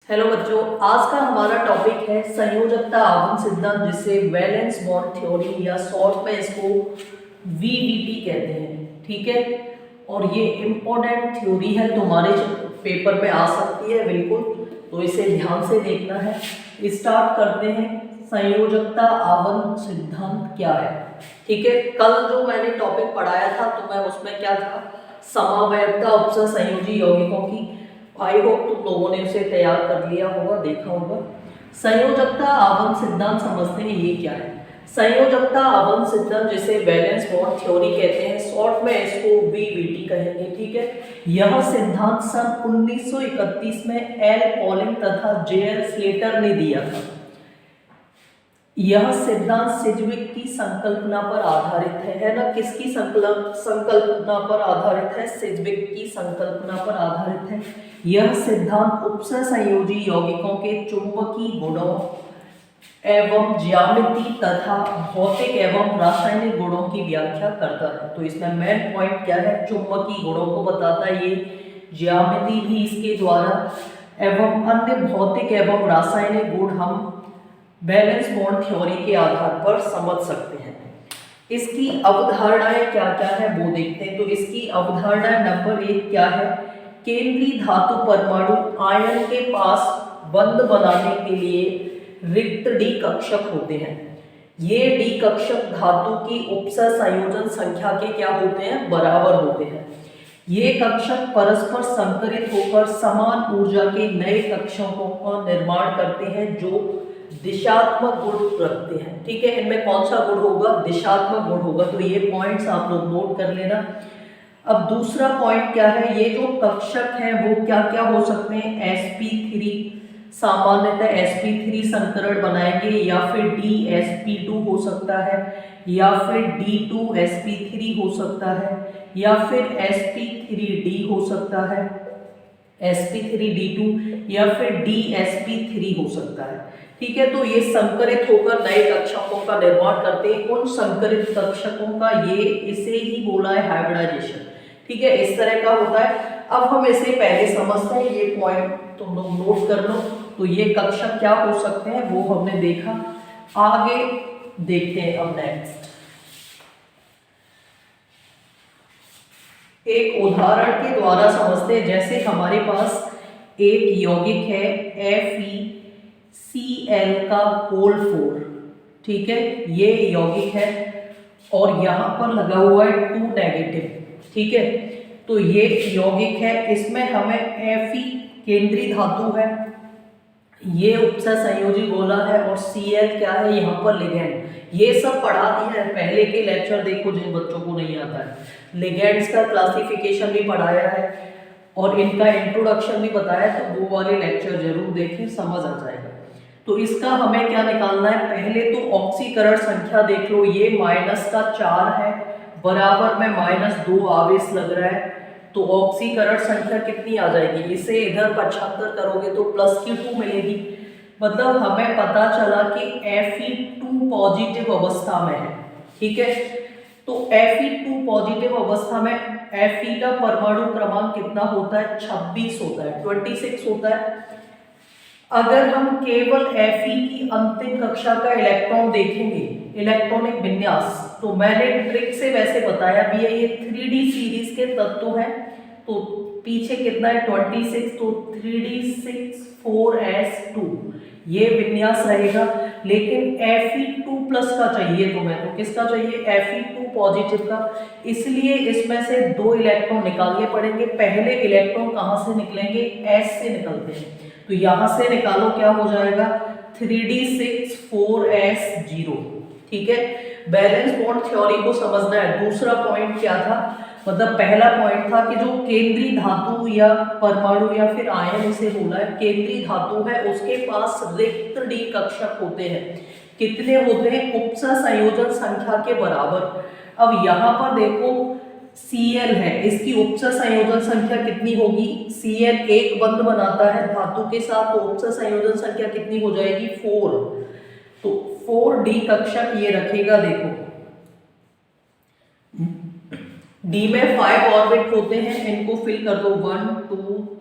Hello बच्चों, आज का हमारा टॉपिक है संयोजकता आवन सिद्धांत, जिसे वैलेंस बॉन्ड थ्योरी या शॉर्ट में इसको वीबीटी कहते हैं। ठीक है, और ये इम्पोर्टेंट थ्योरी है, तुम्हारे पेपर में आ सकती है बिल्कुल, तो इसे ध्यान से देखना है। स्टार्ट करते हैं। संयोजकता आवन सिद्धांत क्या है? ठीक है, कल जो मैंने टॉपिक पढ़ाया था तो मैं उसमें क्या था, समावयवता उपसर संयोजी यौगिकों की। आई होप तुम लोगों ने उसे तैयार कर लिया होगा, देखा होगा। संयोजकता आवन सिद्धांत समझते हैं ये क्या है। संयोजकता आवन सिद्धांत, जिसे वैलेंस बॉन्ड थ्योरी कहते हैं, शॉर्ट में इसको वीबीटी कहेंगे। ठीक है, यह सिद्धांत सन 1931 में एल पॉलिंग तथा जेएल स्लेटर ने दिया था। यह सिद्धांत सिज्विक की संकल्पना पर आधारित है ना? किसकी संकल्पना पर आधारित है? सिज्विक की संकल्पना पर आधारित है। यह सिद्धांत उपसर संयोजी यौगिकों के चुंबकीय गुणों एवं ज्यामिति तथा भौतिक एवं रासायनिक गुणों की व्याख्या करता है। तो इसमें मेन पॉइंट क्या है? चुंबकीय गुणों को बताता है ये, ज्यामिति भी इसके द्वारा, एवं अन्य भौतिक एवं रासायनिक गुण हम बैलेंस बॉन्ड थ्योरी के आधार पर समझ सकते हैं। इसकी अवधारणाएं क्या क्या है वो देखते हैं। तो इसकी अवधारणा नंबर 1 क्या है? केंद्रीय धातु परमाणु आयन के पास बंध बनाने के लिए रिक्त डी कक्षक होते हैं। ये डी कक्षक धातु की उपसर संयोजन संख्या के क्या होते हैं? बराबर होते हैं। ये कक्षक परस्पर संकरित होकर समान ऊर्जा के नए कक्षकों का निर्माण करते हैं जो दिशात्मक गुण रखते हैं। ठीक है, इनमें कौन सा गुण होगा? दिशात्मक गुण होगा। तो ये पॉइंट्स आप लोग नोट कर लेना। अब दूसरा पॉइंट क्या है? ये जो कक्षक है वो क्या क्या हो सकते हैं? sp3, सामान्यतः sp3 संकरण बनाएंगे, या फिर dsp2 हो सकता है, या फिर d2sp3 हो सकता है, या फिर sp3d हो सकता है, sp3d2, या फिर dsp3 हो सकता है। ठीक है, तो ये संकरित होकर नए कक्षकों का निर्माण करते हैं। उन संकरित कक्षकों का ये इसे ही बोला है हाइब्रिडाइजेशन। ठीक है, इस तरह का होता है। अब हम इसे पहले समझते हैं, ये पॉइंट तुम लोग नोट कर लो। तो ये कक्षक क्या हो सकते हैं वो हमने देखा, आगे देखते हैं। अब नेक्स्ट एक उदाहरण के द्वारा समझते हैं। जैसे हमारे पास एक यौगिक है FeCl का होल 4। ठीक है, ये यौगिक है और यहाँ पर लगा हुआ है 2 नेगेटिव। ठीक है, तो ये यौगिक है, इसमें हमें Fe केंद्रीय धातु है, ये उपसर संयोजी गोला है, और Cl क्या है? यहाँ पर लिगैंड। ये सब पढ़ा दिया है पहले के लेक्चर, देखो जिन बच्चों को नहीं आता है। लिगैंड्स का क्लासिफिकेशन भी पढ़ाया है और इनका इंट्रोडक्शन भी बताया, तो वो वाले लेक्चर जरूर देखें, समझ आ जाएगा। तो इसका हमें क्या निकालना है? पहले तो ऑक्सीकरण संख्या देख लो, ये -4 है, बराबर में -2 आवेश लग रहा है, तो ऑक्सीकरण संख्या कितनी आ जाएगी? इसे इधर 75 करोगे तो +2 मिलेगी। मतलब हमें पता चला कि Fe2 पॉजिटिव अवस्था में है। ठीक है, तो Fe2 पॉजिटिव अवस्था में Fe का परमाणु क्रमांक कितना होता है? 26 होता है, 26 होता है। अगर हम केवल Fe की अंतिम कक्षा का इलेक्ट्रॉन देखेंगे, इलेक्ट्रॉनिक विन्यास, तो मैंने ट्रिक से वैसे बताया भी है, ये 3D सीरीज के तत्व हैं। तो पीछे कितना है? 26, तो 3d6 4s2 ये विन्यास रहेगा। लेकिन Fe2+ का चाहिए तुम्हें, तो किसका चाहिए? Fe2 पॉजिटिव का। इसलिए इसमें से 2 इलेक्ट्रॉन निकालने पड़ेंगे। पहले इलेक्ट्रॉन कहाँ से निकलेंगे? S से निकलते हैं, तो यहां से निकालो, क्या हो जाएगा? 3d6 4s0। ठीक है, बैलेंस बॉन्ड थ्योरी को समझना है। दूसरा पॉइंट क्या था? मतलब पहला पॉइंट था कि जो केंद्रीय धातु या परमाणु या फिर आयन इसे बोला है, केंद्रीय धातु है, उसके पास रिक्त डी कक्षक होते हैं। कितने होते हैं? उपसर संयोजन संख्या के बराबर। अब यहाँ पर देखो Cl है, इसकी उपसर संयोजन संख्या कितनी होगी? Cl एक बंध बनाता है धातु के साथ, तो उपसर संयोजन संख्या कितनी हो जाएगी? 4। तो 4d कक्षक ये रखेगा। देखो D में 5 ऑर्बिट होते हैं, इनको फिल कर दो 1 2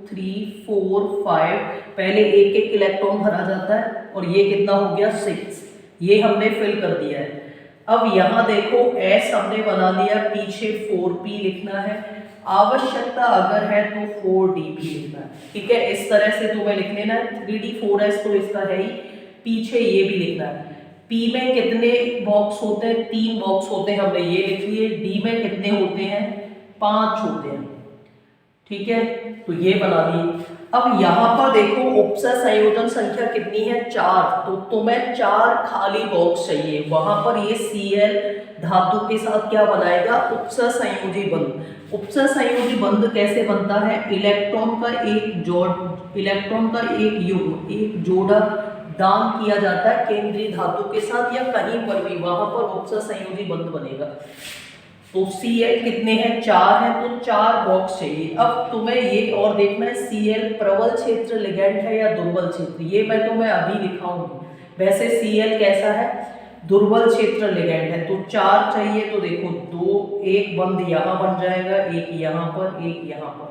3 4 5, पहले एक एक इलेक्ट्रॉन भरा जाता है और ये कितना हो गया 6, ये हमने फिल कर दिया है। अब यहाँ देखो S हमने बना लिया, पीछे 4p लिखना है, आवश्यकता अगर है तो 4dp लिखना है। ठीक है, इस तरह से तुम्हें लिख लेना है। 3d 4s तो इसका है ही, पीछे ये भी लिखना है। P में कितने बॉक्स होते हैं, 3 बॉक्स होते हैं, हमने ये लिख लिए। D में कितने होते हैं, 5 होते हैं। ठीक है, तो ये बना दिए। अब यहाँ पर देखो उपसर संयोजन संख्या कितनी है, 4, तो तुम्हें 4 खाली बॉक्स चाहिए। वहां पर ये Cl धातु के साथ क्या बनाएगा, उपसर संयोजी बंध। उपसर संयोजी बंध कैसे बनता है, इलेक्ट्रॉन का एक युग्म, एक जोड़ा दान किया जाता है केंद्रीय धातु के साथ या कहीं पर भी, वहां पर उपसर संयोजी बंध बनेगा। तो Cl कितने हैं, 4 हैं, तो 4 बॉक्स चाहिए। अब तुम्हें ये और देखना है Cl प्रबल क्षेत्र लिगैंड है या दुर्बल क्षेत्र, ये मैं तुम्हें अभी दिखाऊंगी। वैसे Cl कैसा है, दुर्बल क्षेत्र लिगैंड है, तो 4 चाहिए। तो देखो 2, एक बंध यहाँ बन जाएगा, एक यहाँ पर, एक यहाँ पर,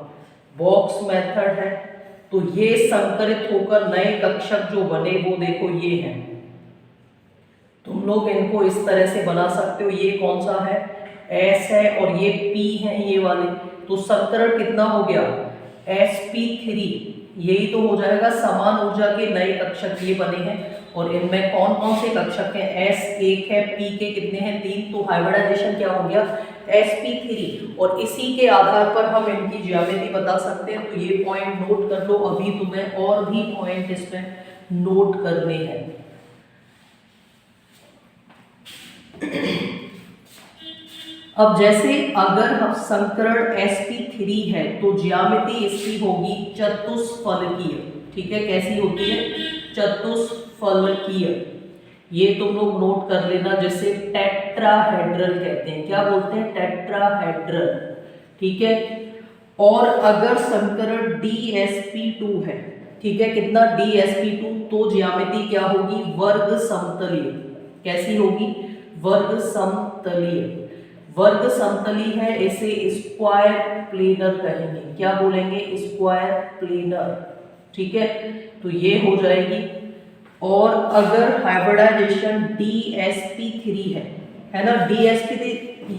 बॉक्स मेथड है। तो ये संकरित होकर नए कक्षक जो बने वो देखो ये हैं। तुम लोग इनको इस तरह से बना सकते हो। ये कौन सा है, S है, और ये P है, ये वाले। तो संकरण कितना हो गया, sp3, यही तो हो जाएगा। समान ऊर्जा के नए कक्षक ये बने हैं, और इनमें कौन कौन से कक्षक हैं, S1 है, P के कितने हैं, 3, तो हाइब्रिडाइजेशन क्या हो गया, sp3। और इसी के आधार पर हम इनकी ज्यामिति बता सकते हैं। तो ये पॉइंट नोट कर लो, अभी तुम्हें और भी पॉइंट इसमें नोट करने हैं। अब जैसे अगर हम संकरण sp3 है तो ज्यामिति इसकी होगी चतुष्फलकीय। ठीक है, कैसी होती है, चतुष्फलकीय। ये तुम लोग नोट कर लेना, जैसे टेट्राहेड्रल कहते हैं। क्या बोलते हैं, टेट्राहेड्रल। ठीक है, और अगर संकरण dsp2 है, ठीक है, कितना dsp2, तो ज्यामिति क्या होगी, वर्ग समतलीय। कैसी होगी, वर्ग समतलीय। वर्ग समतली है, इसे स्क्वायर प्लेनर कहेंगे। क्या बोलेंगे, स्क्वायर प्लेनर। ठीक है, तो ये हो जाएगी। और अगर हाइब्रिडाइजेशन dsp3 है ना, dsp3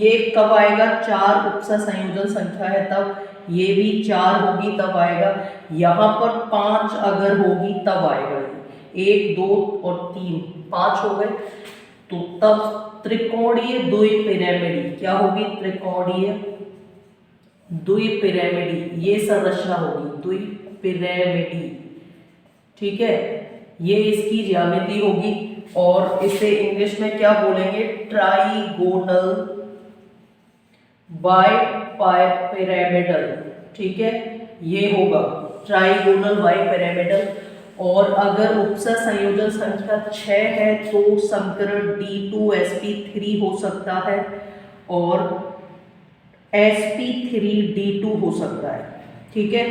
ये कब आएगा, 4 उपसर संयोजन संख्या है तब, ये भी 4 होगी तब आएगा। यहाँ पर 5 अगर होगी तब आएगा, 1 2 और 3, 5 हो गए, तो तब त्रिकोणीय द्विपिरामिडी क्या होगी, त्रिकोणीय द्विपिरामिडी, ये संरचना होगी द्विपिरामिडी। ठीक है, ये इसकी ज्यामिति होगी, और इसे इंग्लिश में क्या बोलेंगे, ट्राइगोनल बाइपिरामिडल। ठीक है, ये होगा ट्राइगोनल बाइपिरामिडल। और अगर उपसर संयोजन संख्या 6 है तो संकरण D2sp3 हो सकता है, और sp3d2 हो सकता है। ठीक है,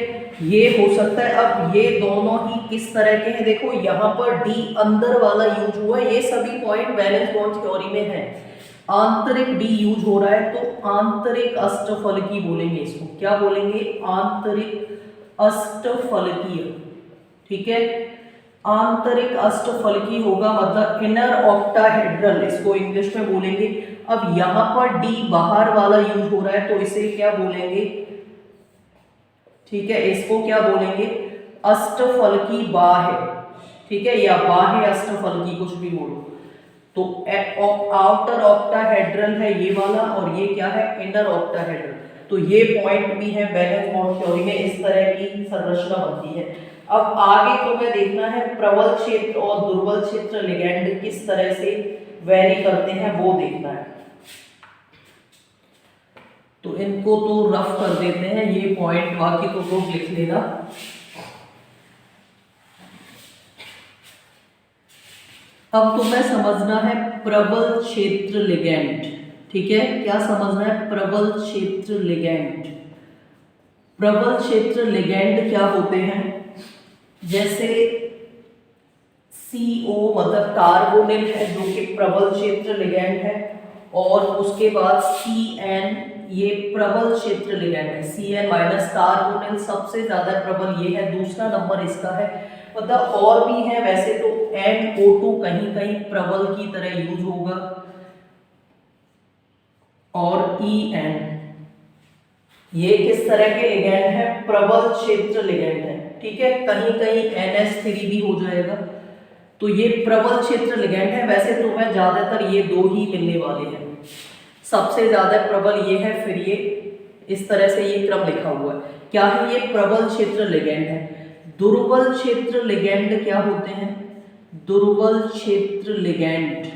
ये हो सकता है। अब ये दोनों ही किस तरह के हैं, देखो यहाँ पर D अंदर वाला यूज हुआ है, ये सभी पॉइंट वैलेंस बॉन्ड थ्योरी में है। आंतरिक D यूज हो रहा है, तो आंतरिक अष्टफलकीय बोलेंगे इसको। क्या बोलेंगे, आंतरिक अष्टफलकीय। ठीक है, आंतरिक अष्टफलकीय होगा, मतलब इनर ऑक्टाहेड्रल इसको इंग्लिश में बोलेंगे। अब यहाँ पर D बाहर वाला यूज हो रहा है, तो इसे क्या बोलेंगे, ठीक है, इसको क्या बोलेंगे, अष्टफलकीय बाह्य। ठीक है, या बाह्य अष्टफलकीय, कुछ भी बोलो। तो आउटर ऑक्टाहेड्रल है ये वाला, और ये क्या है, इनर ऑक्टाहेड्रल। तो ये पॉइंट भी है वैलेंस बॉन्ड थ्योरी में, इस तरह की संरचना बनती है। अब आगे तुम्हें देखना है प्रबल क्षेत्र और दुर्बल क्षेत्र लिगैंड किस तरह से वेरी करते हैं, वो देखना है। तो इनको तो रफ कर देते हैं ये पॉइंट, बाकी तो लोग लिख लेना। अब तुम्हें समझना है प्रबल क्षेत्र लिगैंड। ठीक है, क्या समझना है, प्रबल क्षेत्र लिगैंड। प्रबल क्षेत्र लिगैंड क्या होते हैं, जैसे CO मतलब कार्बोनिल है जो कि प्रबल क्षेत्र लिगैंड है, और उसके बाद CN ये प्रबल क्षेत्र लिगैंड है। Cn माइनस कार्बोनिल सबसे ज्यादा प्रबल ये है, दूसरा नंबर इसका है। मतलब और भी है वैसे तो NO2 कहीं कहीं प्रबल की तरह यूज होगा, और En ये किस तरह के लिगैंड है, प्रबल क्षेत्र लिगैंड है, ठीक है। कहीं कहीं NH3 भी हो जाएगा, तो ये प्रबल क्षेत्र लिगैंड है। वैसे तो मैं ज्यादातर ये दो ही मिलने वाले हैं, सबसे ज्यादा प्रबल ये है, फिर ये इस तरह से ये क्रम लिखा हुआ है। क्या है ये, प्रबल क्षेत्र लिगैंड है। दुर्बल क्षेत्र लिगैंड क्या होते हैं, दुर्बल क्षेत्र लिगैंड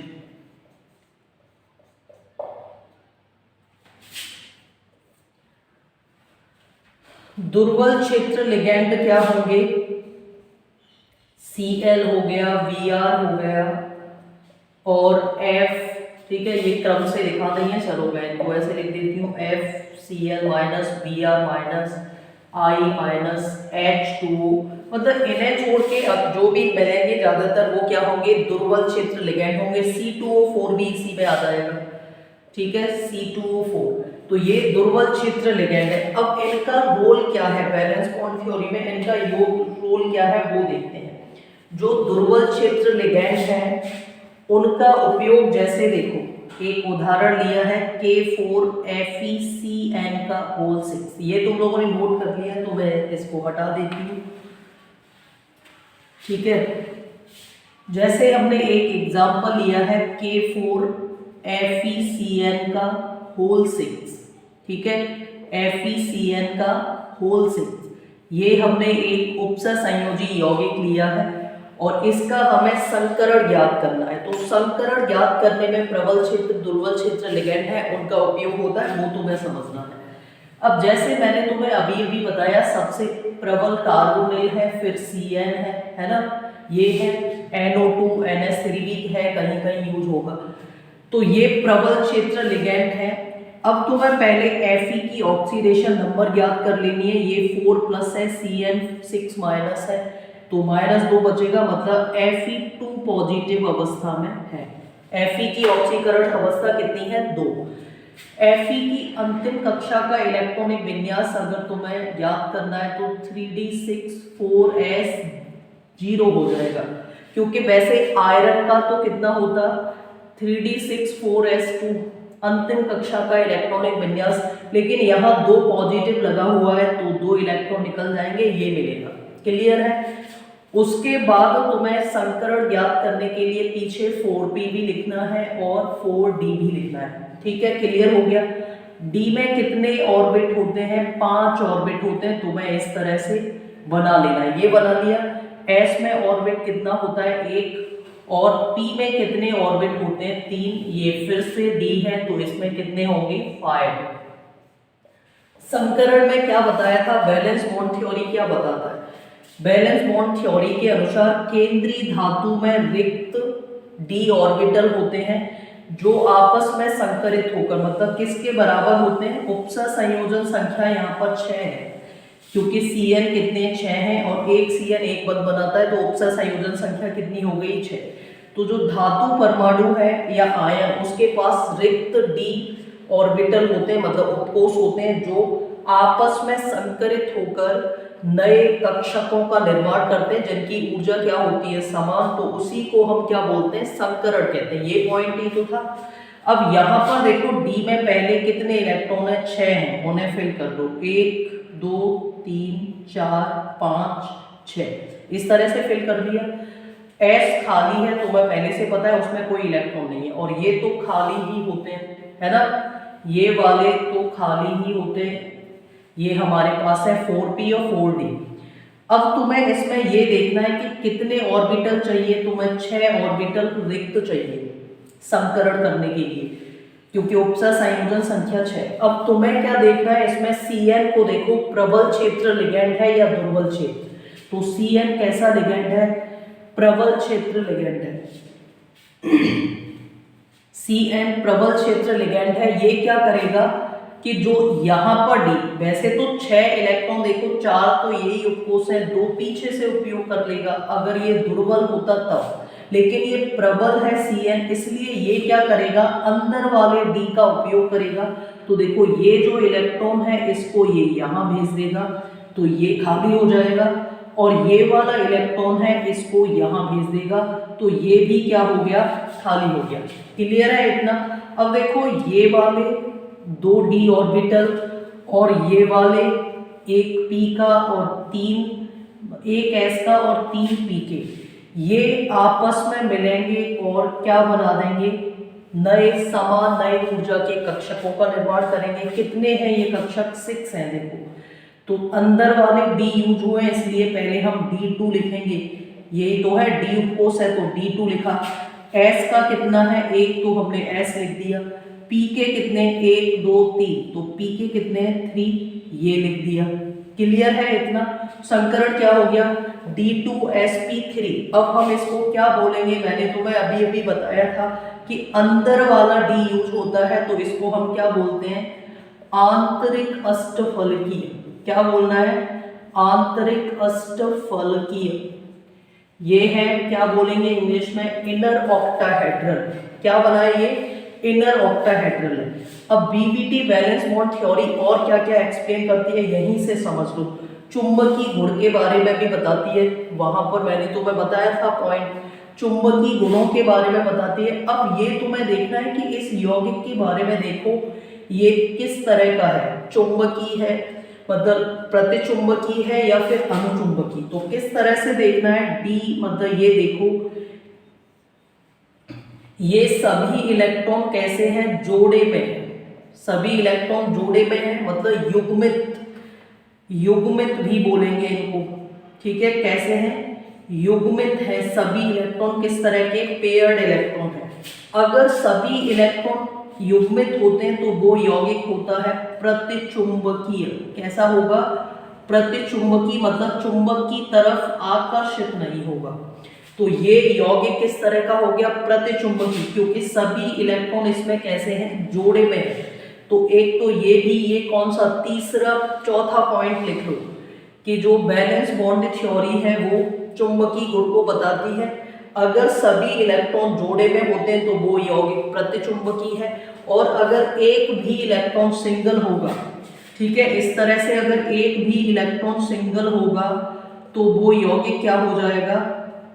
दुर्बल क्षेत्र लिगैंड क्या होंगे, Cl हो गया, Br हो गया और F, ठीक है। ये क्रम से लिखा नहीं है, चलो मैं इनको ऐसे लिख देती हूँ, FCl minus Br minus I minus H2O। मतलब इन्हें छोड़ के अब जो भी मिलेंगे ज्यादातर वो क्या होंगे, दुर्बल क्षेत्र लिगैंड होंगे। C2O4 भी इसी में आ जाएगा, ठीक है, C2O4। तो ये दुर्बल क्षेत्र लिगैंड है। अब इनका रोल क्या है वैलेंस बॉन्ड थ्योरी में, इनका रोल क्या है वो देखते हैं। जो दुर्बल क्षेत्र लिगैंड है उनका उपयोग, जैसे देखो एक उदाहरण लिया है K4FeCN का होल 6, ये तुम लोगों ने नोट कर लिया तो मैं इसको हटा देती हूँ, ठीक है। जैसे हमने एक एग्जांपल लिया है K4FeCN का होल 6, ठीक है, FeCN का होल 6, ये हमने एक उपसंयोजी यौगिक लिया है और इसका हमें संकरण ज्ञात करना है। तो संकरण ज्ञात करने में प्रबल क्षेत्र दुर्बल क्षेत्र लिगैंड है उनका उपयोग होता है, वो तुम्हें समझना है। अब जैसे मैंने तुम्हें अभी अभी बताया, सबसे प्रबल कार्बोनिल है, फिर Cn है ना, ये है NO2 NH3 भी है, कहीं कहीं यूज होगा। तो ये प्रबल क्षेत्र लिगैंड है। अब तुम्हें पहले Fe की ऑक्सीडेशन नंबर ज्ञात कर लेनी है, ये 4 प्लस है, Cn 6 माइनस है, तो -2 बचेगा, मतलब Fe2 पॉजिटिव अवस्था में है। Fe की ऑक्सीकरण अवस्था कितनी है, 2। Fe की अंतिम कक्षा का इलेक्ट्रॉनिक विन्यास अगर तुम्हें ज्ञात करना है तो 3d64s0 हो जाएगा, क्योंकि वैसे आयरन का तो कितना होता 3d64s2 अंतिम कक्षा का इलेक्ट्रॉनिक विन्यास, लेकिन यहाँ 2 पॉजिटिव लगा हुआ है तो 2 इलेक्ट्रॉन निकल जाएंगे, ये मिलेगा। क्लियर है। उसके बाद तुम्हें संकरण ज्ञात करने के लिए पीछे 4p भी लिखना है और 4d भी लिखना है, ठीक है। क्लियर हो गया। d में कितने ऑर्बिट होते हैं, 5 ऑर्बिट होते हैं, तुम्हें इस तरह से बना लेना है, ये बना लिया। s में ऑर्बिट कितना होता है, 1, और p में कितने ऑर्बिट होते हैं, 3, ये फिर से d है तो इसमें कितने होंगे, 5। संकरण में क्या बताया था, वैलेंस बॉन्ड थ्योरी क्या बताता है, वैलेंस बॉन्ड थ्योरी के अनुसार केंद्रीय धातु में रिक्त d ऑर्बिटल होते हैं जो आपस में संकरित होकर, मतलब किसके बराबर होते हैं, उपसर संयोजन संख्या यहाँ पर 6 है, क्योंकि Cn कितने 6 हैं और एक Cn एक बंध बनाता है, तो उपसर संयोजन संख्या कितनी हो गई, 6। तो जो धातु परमाणु है या आयन, उसके पास रिक्त d ऑर्बिटल होते हैं, मतलब उपकोष होते हैं जो आपस में संकरित होकर नए कक्षकों का निर्माण करते हैं जिनकी ऊर्जा क्या होती है, समान। तो उसी को हम क्या बोलते हैं, संकरण कहते हैं। ये पॉइंट ही तो था। अब यहाँ पर देखो d में पहले कितने इलेक्ट्रॉन है, 6 हैं, उन्हें फिल कर दो, 1 2 3 4 5 6, इस तरह से फिल कर दिया। S खाली है, तुम्हें पहले से पता है उसमें कोई इलेक्ट्रॉन नहीं है, और ये तो खाली ही होते हैं, है ना, ये वाले तो खाली ही होते हैं। ये हमारे पास है 4p और 4d। अब तुम्हें इसमें ये देखना है कि कितने ऑर्बिटल चाहिए, तुम्हें 6 ऑर्बिटल रिक्त चाहिए संकरण करने के लिए, क्योंकि उपसर संयोजन संख्या 6। अब तुम्हें क्या देखना है, इसमें Cn को देखो, प्रबल क्षेत्र लिगैंड है या दुर्बल क्षेत्र, तो Cn कैसा लिगैंड है, प्रबल क्षेत्र लिगैंड है। Cn प्रबल क्षेत्र लिगैंड है। ये क्या करेगा कि जो यहाँ पर d, वैसे तो 6 इलेक्ट्रॉन देखो, 4 तो यही उपकोष है, 2 पीछे से उपयोग कर लेगा अगर ये दुर्बल होता तब, लेकिन ये प्रबल है Cn, इसलिए ये क्या करेगा, अंदर वाले D का उपयोग करेगा। तो देखो ये जो इलेक्ट्रॉन है इसको ये यहाँ भेज देगा, तो ये खाली हो जाएगा, और ये वाला इलेक्ट्रॉन है इसको यहाँ भेज देगा, तो ये भी क्या हो गया, खाली हो गया। क्लियर है इतना। अब देखो ये वाले 2 d ऑर्बिटल और ये वाले एक p का और 1 s का और 3 p के, ये आपस में मिलेंगे और क्या बना देंगे, समान नए ऊर्जा के कक्षकों का निर्माण करेंगे। कितने हैं ये कक्षक, 6 हैं। देखो तो अंदर वाले D यूज हुए इसलिए पहले हम D2 लिखेंगे, यही तो है D उपकोष है तो D2 लिखा। S का कितना है, 1, तो हमने S लिख दिया। P के कितने, 1 2 3, तो P के कितने हैं, 3, ये लिख दिया। क्लियर है इतना। संकरण क्या हो गया, D2sp3। अब हम इसको क्या बोलेंगे, मैंने तुम्हें अभी अभी बताया था कि अंदर वाला D यूज होता है तो इसको हम क्या बोलते हैं, आंतरिक अष्टफलकीय। क्या बोलना है, आंतरिक अष्टफलकीय। ये है क्या बोलेंगे इंग्लिश में, इनर ऑक्टाहेड्रल। क्या बना है ये, इनर ऑक्टाहेड्रल है। अब बीबीटी वैलेंस बॉन्ड थ्योरी और क्या क्या एक्सप्लेन करती है यहीं से समझ लो। चुंबकीय गुण के बारे में भी बताती है, वहां पर मैंने तुम्हें बताया था पॉइंट, चुंबकीय गुणों के बारे में बताती है। अब ये तुम्हें देखना है कि इस यौगिक के बारे में देखो ये किस तरह का है, चुंबकीय है मतलब प्रतिचुंबकीय है या फिर अनुचुंबकीय। तो किस तरह से देखना है, डी मतलब ये देखो ये सभी इलेक्ट्रॉन कैसे हैं, जोड़े में है। सभी इलेक्ट्रॉन जोड़े में है मतलब युग्मित, युग्मित भी बोलेंगे इनको, ठीक है। कैसे हैं, युग्मित है। सभी इलेक्ट्रॉन किस तरह के, पेयर्ड इलेक्ट्रॉन है। अगर सभी इलेक्ट्रॉन युग्मित होते हैं तो वो यौगिक होता है प्रतिचुंबकीय। कैसा होगा, प्रतिचुंबकीय मतलब चुंबक की तरफ आकर्षित नहीं होगा। तो ये यौगिक किस तरह का हो गया, प्रतिचुंबकीय, क्योंकि सभी इलेक्ट्रॉन इसमें कैसे हैं, जोड़े में है। तो एक तो ये भी, ये कौन सा, तीसरा चौथा पॉइंट लिख लो कि जो बैलेंस बॉन्ड थ्योरी है वो चुंबकीय गुण को बताती है। अगर सभी इलेक्ट्रॉन जोड़े में होते हैं तो वो यौगिक प्रतिचुंबकीय है, और अगर एक भी इलेक्ट्रॉन सिंगल होगा, ठीक है, इस तरह से अगर एक भी इलेक्ट्रॉन सिंगल होगा तो वो यौगिक क्या हो जाएगा,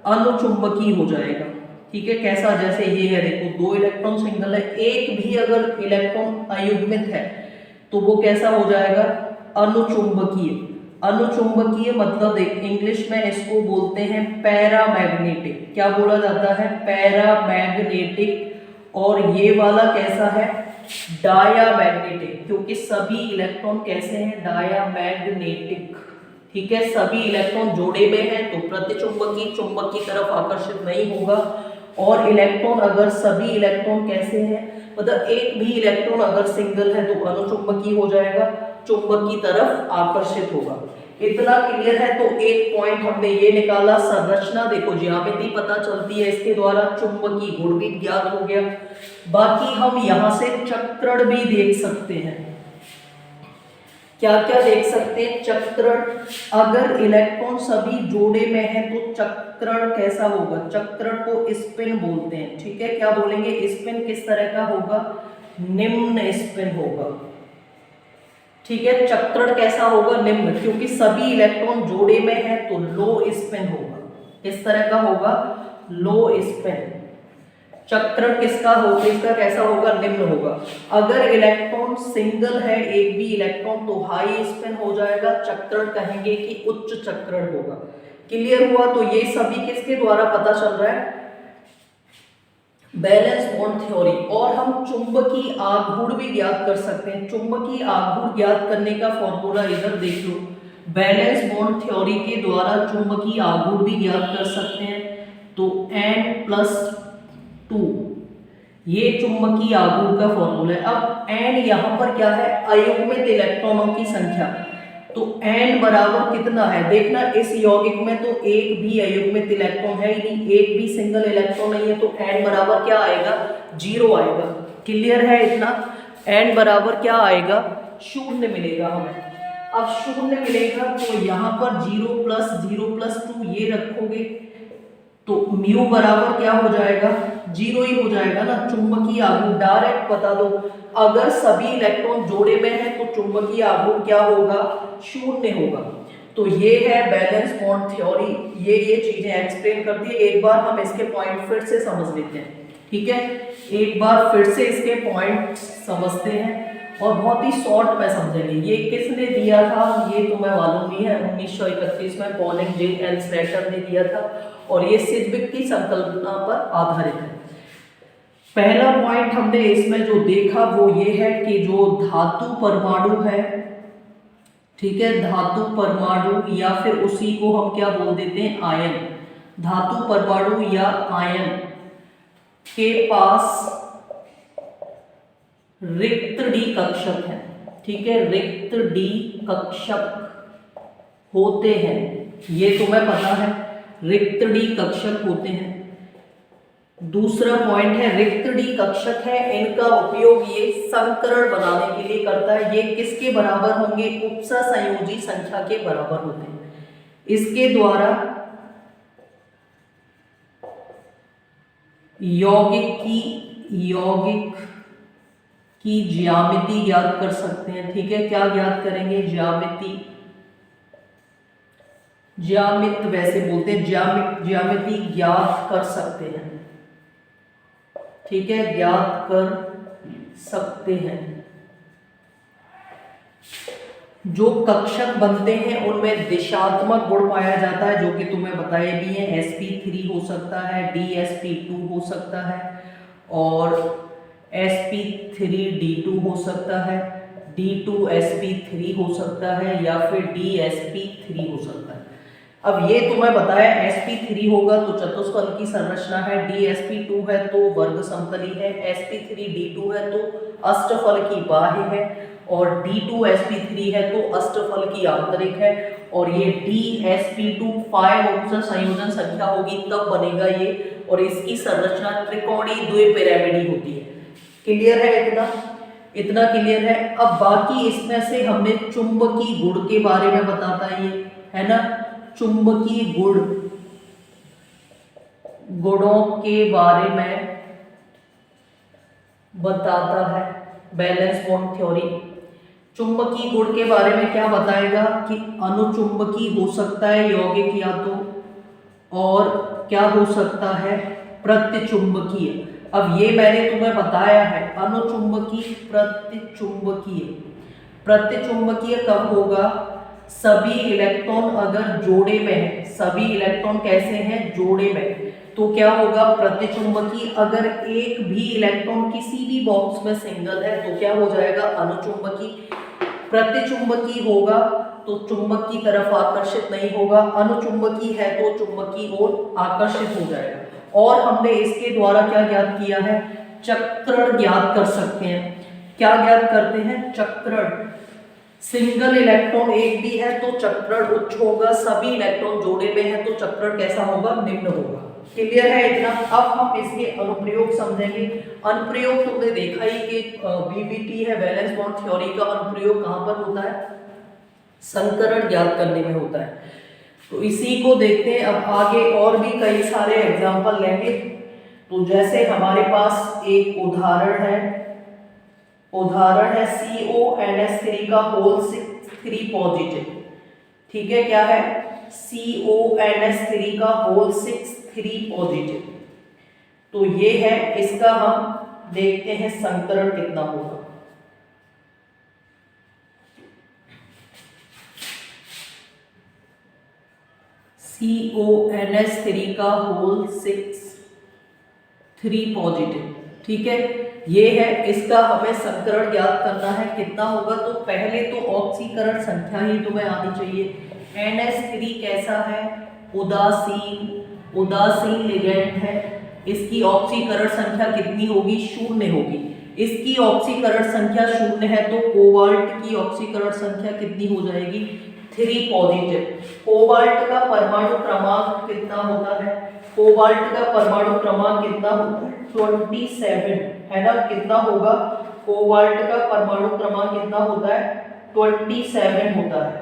अनुचुंबकीय हो जाएगा। ठीक है, कैसा, जैसे ये है देखो 2 इलेक्ट्रॉन सिंगल है, एक भी अगर इलेक्ट्रॉन अयुग्मित है तो वो कैसा हो जाएगा, अनुचुंबकीय। अनुचुंबकीय मतलब इंग्लिश में इसको बोलते हैं पैरामैग्नेटिक। क्या बोला जाता है, पैरामैग्नेटिक। और ये वाला कैसा है, डायामैग्नेटिक, क्योंकि सभी इलेक्ट्रॉन कैसे हैं, डायामैग्नेटिक। ठीक है, सभी इलेक्ट्रॉन जोड़े में है तो प्रतिचुंबकीय, चुंबक की तरफ आकर्षित नहीं होगा। और इलेक्ट्रॉन अगर सभी इलेक्ट्रॉन कैसे हैं, मतलब एक भी इलेक्ट्रॉन अगर सिंगल है तो अनुचुंबकीय हो जाएगा, चुंबक की तरफ आकर्षित होगा। इतना क्लियर है। तो एक पॉइंट हमने ये निकाला, संरचना देखो, ज्यामिति पता चलती है इसके द्वारा, चुंबकीय गुण भी ज्ञात हो गया। बाकी हम यहां से चक्रण भी देख सकते हैं। क्या क्या देख सकते हैं, चक्रण। अगर इलेक्ट्रॉन सभी जोड़े में है तो चक्रण कैसा होगा, चक्रण को स्पिन बोलते हैं। ठीक है, क्या बोलेंगे, स्पिन किस तरह का होगा, निम्न स्पिन होगा। ठीक है, चक्रण कैसा होगा, निम्न, क्योंकि सभी इलेक्ट्रॉन जोड़े में है तो लो स्पिन होगा। किस तरह का होगा, लो स्पिन। चक्रण किसका होगा, इसका कैसा होगा, निम्न होगा। अगर इलेक्ट्रॉन सिंगल है, एक भी इलेक्ट्रॉन, तो हाई स्पिन हो जाएगा, चक्रण कहेंगे कि उच्च चक्रण होगा। क्लियर हुआ। तो ये सभी किसके द्वारा पता चल रहा है, बैलेंस बॉन्ड थ्योरी। और हम चुंबकीय आघूर्ण भी ज्ञात कर सकते हैं। चुंबकीय आघूर्ण ज्ञात करने का फॉर्मूला इधर देख लो, बैलेंस बॉन्ड थ्योरी के द्वारा चुंबकीय आघूर्ण भी ज्ञात कर सकते हैं। तो N+2 ये चुंबकीय आघूर्ण का फॉर्मूला है। अब N यहाँ पर क्या है, अयुग्मित इलेक्ट्रॉनों की संख्या। तो N बराबर कितना है, देखना इस यौगिक में तो एक भी अयुग्मित इलेक्ट्रॉन है ही नहीं, एक भी सिंगल इलेक्ट्रॉन नहीं है, तो N बराबर क्या आएगा, 0 आएगा। क्लियर है इतना। N बराबर क्या आएगा, 0 मिलेगा हमें। अब 0 मिलेगा तो यहाँ पर 0 + 0 + 2 ये रखोगे, तो म्यू बराबर क्या हो जाएगा, 0 ही हो जाएगा ना। चुंबकीय आघूर्ण डायरेक्ट बता दो, अगर सभी इलेक्ट्रॉन जोड़े में है तो चुंबकीय आघूर्ण क्या होगा, 0 होगा। तो ये है बैलेंस बॉन्ड थ्योरी, ये चीजें एक्सप्लेन करती है। एक बार हम इसके पॉइंट फिर से समझ लेते हैं, ठीक है, एक बार फिर से इसके पॉइंट समझते हैं और बहुत ही शॉर्ट में समझेंगे। ये किसने दिया था, ये तुम्हें मालूम ही है, 1931 में पॉलिंग जे एल स्लेटर ने दिया था और ये सिद्विक की संकल्पना पर आधारित है। पहला पॉइंट हमने इसमें जो देखा वो ये है कि जो धातु परमाणु है, ठीक है, धातु परमाणु या फिर उसी को हम क्या बोल देते हैं, आयन, धातु परमाणु या आयन के पास रिक्त डी कक्षक है, ठीक है, रिक्त डी कक्षक होते हैं, ये तुम्हें पता है, रिक्त डी कक्षक होते हैं। दूसरा पॉइंट है रिक्त डी कक्षक है, इनका उपयोग ये संकरण बनाने के लिए करता है। ये किसके बराबर होंगे, उपसः संयोजी संख्या के बराबर होते हैं। इसके द्वारा यौगिक की ज्यामिति ज्ञात कर सकते हैं, ठीक है, क्या ज्ञात करेंगे, ज्यामित वैसे बोलते हैं, ज्यामिति ज्ञात कर सकते हैं, ठीक है, ज्ञात कर सकते हैं। जो कक्षक बनते हैं उनमें दिशात्मक गुण पाया जाता है, जो कि तुम्हें बताए भी हैं, sp3 हो सकता है, dsp2 हो सकता है और sp3d2 हो सकता है, d2sp3 हो सकता है या फिर dsp3 हो सकता है। अब ये तुम्हें बताया sp3 होगा तो चतुष्फल की संरचना है, dsp2 है तो वर्ग समतली है, sp3d2 है तो अष्टफल की बाह्य है और d2sp3 है तो अष्टफल की आंतरिक है। और ये dsp2 5 उपसः संयोजन संख्या होगी तब बनेगा ये, और इसकी संरचना त्रिकोणीय द्विपिरामिडी होती है। क्लियर है, इतना क्लियर है। अब बाकी इसमें से हमने चुंबकीय गुण के बारे में बताता है ये, है ना, चुंबकीय गुणों के बारे में बताता है बैलेंस बॉन्ड थ्योरी। चुंबकीय गुण के बारे में क्या बताएगा कि अनुचुंबकीय हो सकता है यौगिक या तो, और क्या हो सकता है, प्रतिचुंबकीय। अब ये मैंने तुम्हें बताया है, अनुचुंबकीय, प्रतिचुंबकीय कब होगा, सभी इलेक्ट्रॉन अगर जोड़े में है, सभी इलेक्ट्रॉन कैसे हैं, जोड़े में, तो क्या होगा, प्रतिचुंबकीय। अगर एक भी इलेक्ट्रॉन किसी भी बॉक्स में सिंगल है तो क्या हो जाएगा, अनुचुंबकीय। प्रतिचुंबकीय होगा तो चुंबक की तरफ आकर्षित नहीं होगा, अनुचुंबकीय है तो चुंबक की ओर आकर्षित हो जाएगा। और हमने इसके द्वारा क्या ज्ञात किया है, चक्रण ज्ञात कर सकते हैं। क्या ज्ञात करते हैं, चक्रण। सिंगल इलेक्ट्रॉन एक भी है तो चक्रण उच्च होगा, सभी इलेक्ट्रॉन जोड़े में है तो चक्रण कैसा होगा, निम्न होगा। क्लियर है इतना। अब हम इसके अनुप्रयोग समझेंगे। अनुप्रयोग तुमने देखा ही कि बीबीटी है, बैलेंस बॉन्ड थ्योरी का अनुप्रयोग कहां पर होता है, संकरण ज्ञात करने में होता है। तो इसी को देखते हैं। अब आगे और भी कई सारे एग्जाम्पल लेंगे। तो जैसे हमारे पास एक उदाहरण है CONS3 का होल 3 पॉजिटिव, ठीक है, क्या है, CONS3 का होल 3 पॉजिटिव। तो ये है, इसका हम देखते हैं संकरण कितना होगा। CONS3 का होल 3 पॉजिटिव, ठीक है, ये है, इसका हमें संकरण ज्ञात करना है, कितना होगा। तो पहले तो ऑक्सीकरण संख्या ही तुम्हें आनी चाहिए। NS3 कैसा है, उदासीन लिगेंड है, इसकी ऑक्सीकरण संख्या कितनी होगी, 0 होगी। इसकी ऑक्सीकरण संख्या 0 है तो कोबाल्ट की ऑक्सीकरण संख्या कितनी हो जाएगी, 3 पॉजिटिव। कोबाल्ट का परमाणु क्रमांक कितना होता है, कोबाल्ट का परमाणु क्रमांक कितना होता है, 27, है ना, कितना होगा, कोबाल्ट का परमाणु क्रमांक कितना होता है, 27 होता है।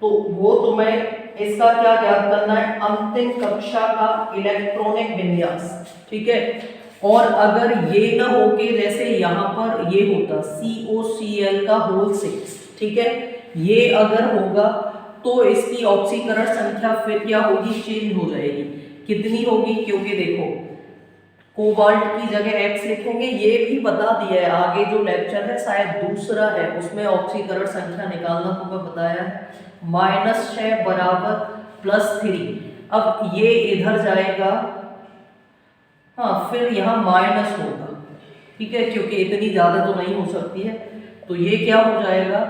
तो वो तुम्हें इसका क्या ज्ञात करना है, अंतिम कक्षा का इलेक्ट्रॉनिक विन्यास। ठीक है, और अगर ये ना हो के जैसे यहाँ पर ये होता COCl का होल 6, ठीक है, ये अगर होगा तो इसकी ऑक्सीकरण संख्या फिर क्या होगी, चेंज हो जाएगी। कितनी होगी, क्योंकि देखो कोबाल्ट की जगह X लिखेंगे, ये भी बता दिया है आगे जो लेक्चर है शायद दूसरा है उसमें ऑक्सीकरण संख्या निकालना तो मैं बताया है, -6 बराबर +3। अब ये इधर जाएगा, हाँ फिर यहाँ माइनस होगा, ठीक है, क्योंकि इतनी ज्यादा तो नहीं हो सकती है, तो ये क्या हो जाएगा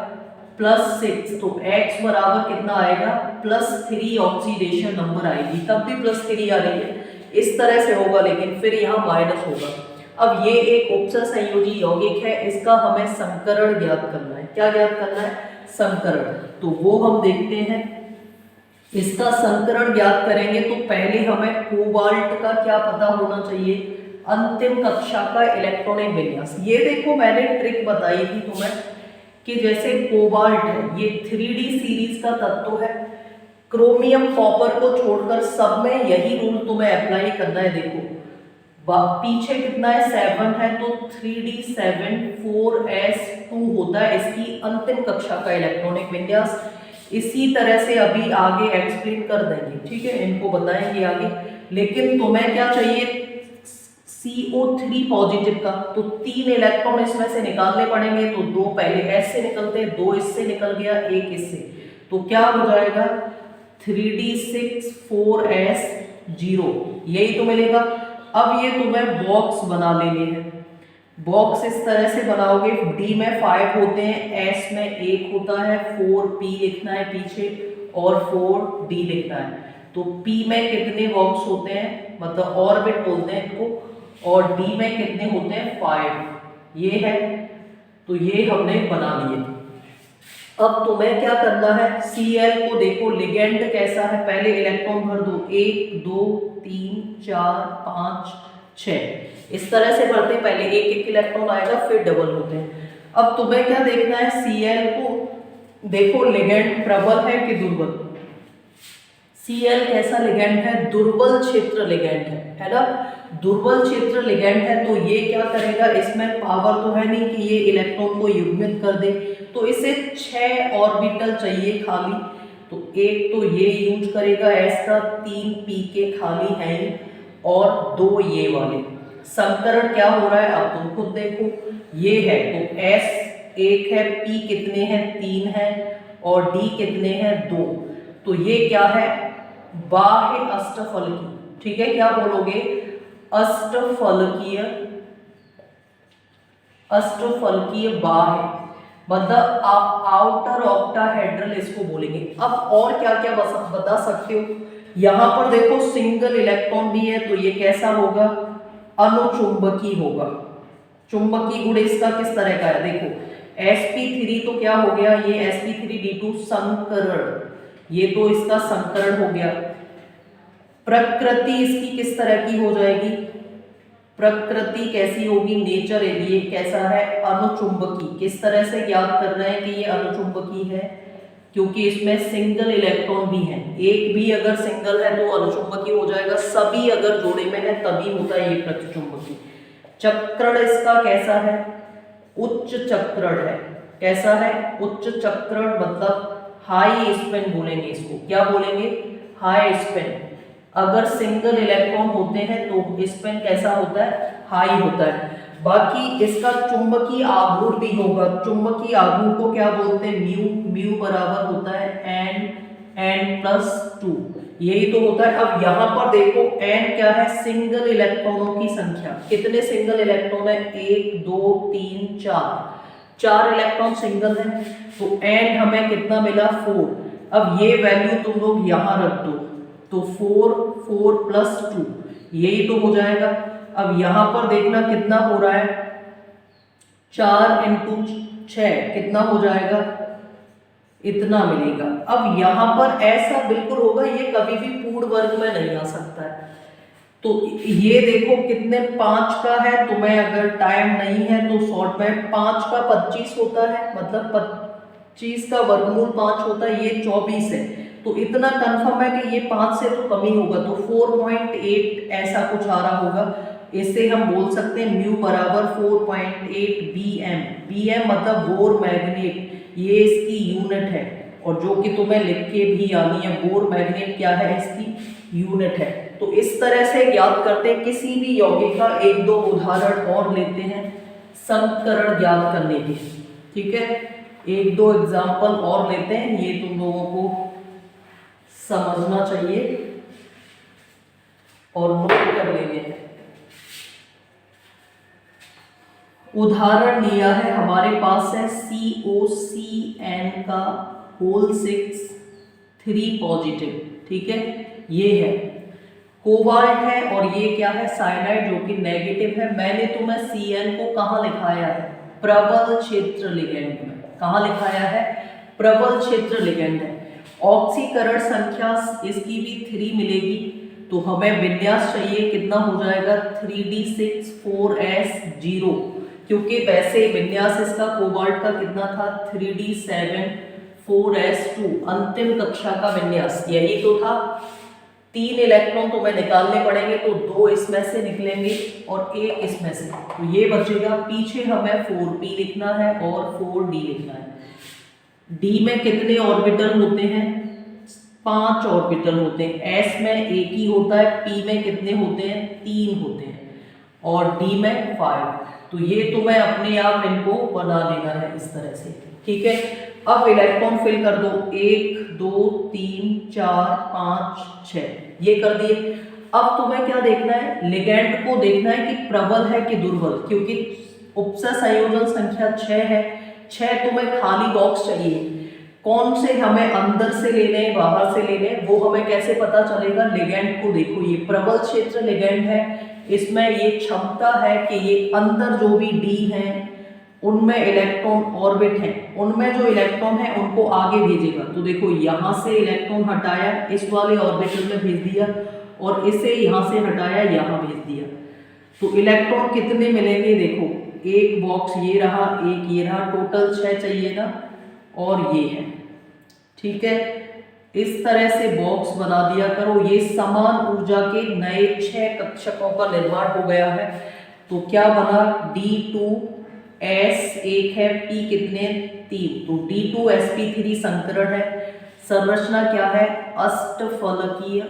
+6, तो X बराबर कितना आएगा, +3 ऑक्सीडेशन नंबर आएगी, तब भी +3 आ रही है, इस तरह से होगा, लेकिन फिर यहाँ माइनस होगा। अब ये एक उपसर संयोजी यौगिक है, इसका हमें संकरण ज्ञात करना है। क्या ज्ञात करना है, संकरण, तो वो हम देखते हैं। इसका संकरण ज्ञात करेंगे तो पहले हमें कोबाल्ट का क्या पता होना चाहिए, अंतिम कक्षा का इलेक्ट्रॉनिक विन्यास। ये देखो मैंने ट्रिक बताई थी तुम्हें कि जैसे कोबाल्ट है ये 3D सीरीज का तत्व है, क्रोमियम कॉपर को छोड़कर सब में यही रूल तुम्हें अप्लाई करना है। देखो पीछे कितना है 7 है, तो 3D7 4s2 होता है इसकी अंतिम कक्षा का इलेक्ट्रॉनिक विन्यास। इसी तरह से अभी आगे एक्सप्लेन कर देंगे, ठीक है, इनको बताएंगे आगे। लेकिन तुम्हें क्या चाहिए, CO3 पॉजिटिव का, तो 3 इलेक्ट्रॉन इसमें से निकालने पड़ेंगे, तो 2 पहले S से निकलते हैं, 2 इससे निकल गया, 1 इससे, तो क्या हो जाएगा 3D6 4s0, यही तो मिलेगा। अब ये तुम्हें बॉक्स बना लेने हैं, बॉक्स इस तरह से बनाओगे, D में 5 होते हैं, S में 1 होता है, 4P लिखना है पीछे और 4D लिखना है। तो P में कितने बॉक्स होते हैं, मतलब ऑर्बिट बोलते हैं इनको, और D में कितने होते हैं 5, ये है, तो ये हमने बना लिए। अब तुम्हें क्या करना है, Cl को देखो लिगेंड कैसा है, पहले इलेक्ट्रॉन भर दो, 1 2 3 4 5 6, इस तरह से भरते हैं, पहले एक इलेक्ट्रॉन आएगा फिर डबल होते हैं। अब तुम्हें क्या देखना है, Cl को देखो लिगेंड प्रबल है कि दुर्बल, Cl कैसा लिगेंड है, दुर्बल क्षेत्र लिगेंड है ना, दुर्बल क्षेत्र लिगेंड है, तो ये क्या करेगा, इसमें पावर तो है नहीं कि ये इलेक्ट्रॉन को युग्मित कर दे, तो इसे 6 ऑर्बिटल चाहिए खाली, तो एक तो ये यूज करेगा S का, 3 P के खाली हैं और 2 ये वाले। संकरण क्या हो रहा है अब तुम खुद देखो, ये है तो S 1 है, P कितने हैं 3 है और D कितने हैं 2, तो ये क्या है बाह्य अष्टफलकीय, ठीक है, क्या बोलोगे अष्टफलकीय, अष्टफलकीय बाह्य, मतलब आप आउटर ऑक्टाहेड्रल इसको बोलेंगे। अब और क्या क्या बता सकते हो, यहां पर देखो सिंगल इलेक्ट्रॉन भी है, तो ये कैसा होगा अनुचुंबकीय होगा, चुंबकीय गुण इसका किस तरह का है, देखो sp3 तो क्या हो गया, ये sp3d2 संकरण, ये तो इसका संकरण हो गया। प्रकृति इसकी किस तरह की हो जाएगी, प्रकृति कैसी होगी, नेचर है, ये कैसा है अनुचुंबकीय। किस तरह से ज्ञात कर रहे हैं कि ये अनुचुंबकीय है, क्योंकि इसमें सिंगल इलेक्ट्रॉन भी है, एक भी अगर सिंगल है तो अनुचुंबकीय हो जाएगा, सभी अगर जोड़े में है तभी होता है ये प्रतिचुंबकीय। चक्रण इसका कैसा है, उच्च चक्रण है, कैसा है उच्च चक्रण, मतलब हाई स्पिन बोलेंगे इसको, क्या बोलेंगे हाई स्पिन। अगर सिंगल इलेक्ट्रॉन होते हैं तो स्पिन कैसा होता है हाई होता है। बाकी इसका चुंबकीय आघूर्ण भी होगा, चुंबकीय आघूर्ण को क्या बोलते हैं म्यू, म्यू बराबर होता है n+2, यही तो होता है। अब यहाँ पर देखो n क्या है, सिंगल इलेक्ट्रॉनों की संख्या, कितने सिंगल इलेक्ट्रॉन है 1 2 3 4 इलेक्ट्रॉन सिंगल है, तो n हमें कितना मिला 4। अब ये वैल्यू तुम लोग यहाँ रख दो, तो 4 4+2 यही तो हो जाएगा। अब यहां पर देखना कितना हो रहा है, 4 × 6 कितना हो जाएगा, इतना मिलेगा। अब यहां पर ऐसा बिल्कुल होगा, ये कभी भी पूर्ण वर्ग में नहीं आ सकता है, तो ये देखो कितने 5 का है, तुम्हें अगर टाइम नहीं है तो शॉर्ट में 5 का 25 होता है, मतलब 25 का वर्गमूल 5 होता है, ये 24 है, तो इतना कंफर्म है कि ये 5 से तो कम ही होगा, तो 4.8 ऐसा कुछ आ रहा होगा। इससे हम बोल सकते हैं म्यू बराबर 4.8 BM। BM मतलब बोर मैग्नेट, ये इसकी यूनिट है, और जो कि तुम्हें लिख के भी आनी है। बोर मैग्नेट क्या है, इसकी यूनिट है। तो इस तरह से ज्ञात करते हैं। किसी भी यौगिक का एक दो उदाहरण और लेते हैं संकरण ज्ञात करने के, ठीक है। एक दो एग्जाम्पल और लेते हैं, ये तुम लोगों को समझना चाहिए और नोट कर लेने हैं। उदाहरण लिया है हमारे पास है COCN का होल 6 3 पॉजिटिव, ठीक है, ये है कोबाल्ट है, और ये क्या है, साइनाइड, जो कि नेगेटिव है। मैंने तुम्हें Cn को कहाँ लिखाया है, प्रबल क्षेत्र लिगेंड में। कहाँ लिखाया है, प्रबल क्षेत्र लिगेंड है। ऑक्सीकरण संख्या इसकी भी 3 मिलेगी, तो हमें विन्यास चाहिए, कितना हो जाएगा 3d6 4s0, क्योंकि वैसे विन्यास इसका कोबाल्ट का कितना था 3d7 4s2, अंतिम कक्षा का विन्यास यही तो था। 3 इलेक्ट्रॉन तो मैं निकालने पड़ेंगे, तो 2 इसमें से निकलेंगे और 1 इसमें से, तो ये बचेगा। पीछे हमें 4p लिखना है और 4d लिखना है। d में कितने ऑर्बिटल होते हैं, 5 ऑर्बिटल होते हैं। s में एक ही होता है, p में कितने होते हैं, 3 होते हैं, और d में 5। तो ये तुम्हें अपने आप इनको बना लेना है इस तरह से, ठीक है। अब इलेक्ट्रॉन फिल कर दो, 1 2 3 4 5 6, ये कर दिए। अब तुम्हें क्या देखना है, लिगैंड को देखना है कि प्रबल है कि दुर्बल, क्योंकि उपसर्ग संयोजन संख्या 6 है। 6 तुम्हें खाली बॉक्स चाहिए। कौन से हमें अंदर से लेने बाहर से लेने, वो हमें कैसे पता चलेगा, लिगैंड को देखो, ये प्रबल क्षेत्र लिगैंड है। इसमें ये क्षमता है कि ये अंदर जो भी डी हैं उनमें इलेक्ट्रॉन ऑर्बिट हैं, उनमें जो इलेक्ट्रॉन है उनको आगे भेजेगा। तो देखो यहाँ से इलेक्ट्रॉन हटाया, इस वाले ऑर्बिटल में भेज दिया, और इसे यहाँ से हटाया, यहाँ भेज दिया। तो इलेक्ट्रॉन कितने मिलेंगे, देखो एक बॉक्स ये रहा, एक ये रहा, टोटल 6 चाहिए ना, और ये है, ठीक है। इस तरह से बॉक्स बना दिया करो। ये समान ऊर्जा के नए 6 कक्षकों का निर्माण हो गया है। तो क्या बना, D2S 1 है, P कितने 3, तो D2sp3 संकरण है। संरचना क्या है, अष्टफलकीय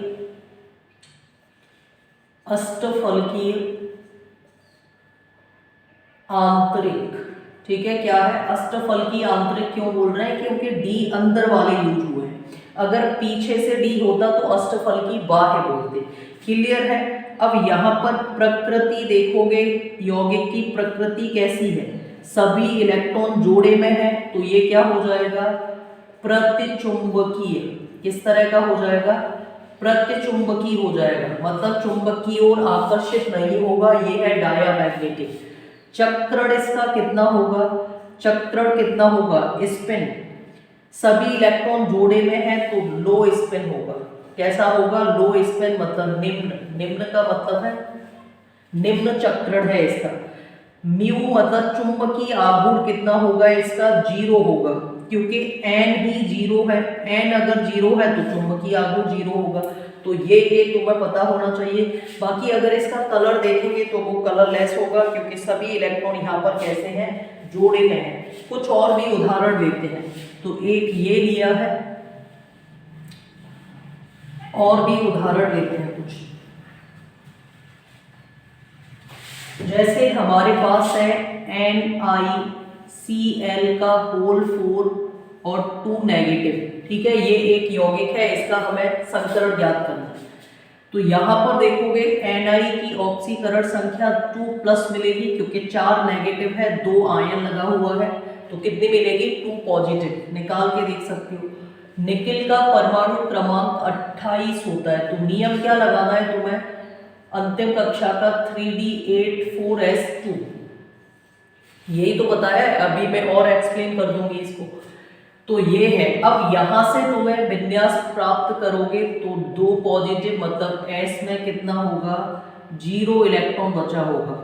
आंतरिक, ठीक है। क्या है, अष्टफलकीय आंतरिक। क्यों बोल रहे हैं, क्योंकि D अंदर वाले यूज हुए हैं। अगर पीछे से D होता तो अष्टफलकीय बाह्य बोलते। क्लियर है। अब यहाँ पर प्रकृति देखोगे, यौगिक की प्रकृति कैसी है, सभी इलेक्ट्रॉन जोड़े में है, तो ये क्या हो जाएगा, प्रतिचुंबकीय। किस तरह का हो जाएगा, प्रतिचुंबकीय हो जाएगा, मतलब चुंबक की ओर आकर्षित नहीं होगा। ये है डायामैग्नेटिक। चक्रण इसका कितना होगा, चक्रण कितना होगा, स्पिन, सभी इलेक्ट्रॉन जोड़े में है तो लो स्पिन होगा। कैसा होगा, लो स्पिन, मतलब निम्न। निम्न का मतलब है निम्न चक्रण है इसका। म्यू मतलब चुंबकीय आघूर्ण कितना होगा इसका, 0 होगा, क्योंकि n ही 0 है। n अगर 0 है तो चुंबकीय आघूर्ण 0 होगा। तो ये तुम्हें पता होना चाहिए। बाकी अगर इसका कलर देखेंगे तो वो कलरलेस होगा, क्योंकि सभी इलेक्ट्रॉन यहाँ पर कैसे हैं, जोड़े में हैं। कुछ और भी उदाहरण लेते हैं। तो एक ये लिया है, और भी उदाहरण लेते हैं कुछ। जैसे हमारे पास है NiCl का होल 4 और 2 नेगेटिव, ठीक है। ये एक यौगिक है, इसका हमें संकरण ज्ञात करना है। तो यहाँ पर देखोगे Ni की ऑक्सीकरण संख्या 2+ मिलेगी, क्योंकि 4 नेगेटिव है, 2 आयन लगा हुआ है, तो कितनी मिलेगी, 2 पॉजिटिव। निकाल के देख सकते हो। निकेल का परमाणु क्रमांक 28 होता है। तो नियम क्या लगाना है तुम्हें, अंतिम कक्षा का 3d8 4s2, यही तो पता है, अभी मैं और एक्सप्लेन कर दूंगी इसको। तो ये है। अब यहां से तुम्हें विन्यास प्राप्त करोगे तो 2 पॉजिटिव, मतलब S में कितना होगा, 0 इलेक्ट्रॉन बचा होगा।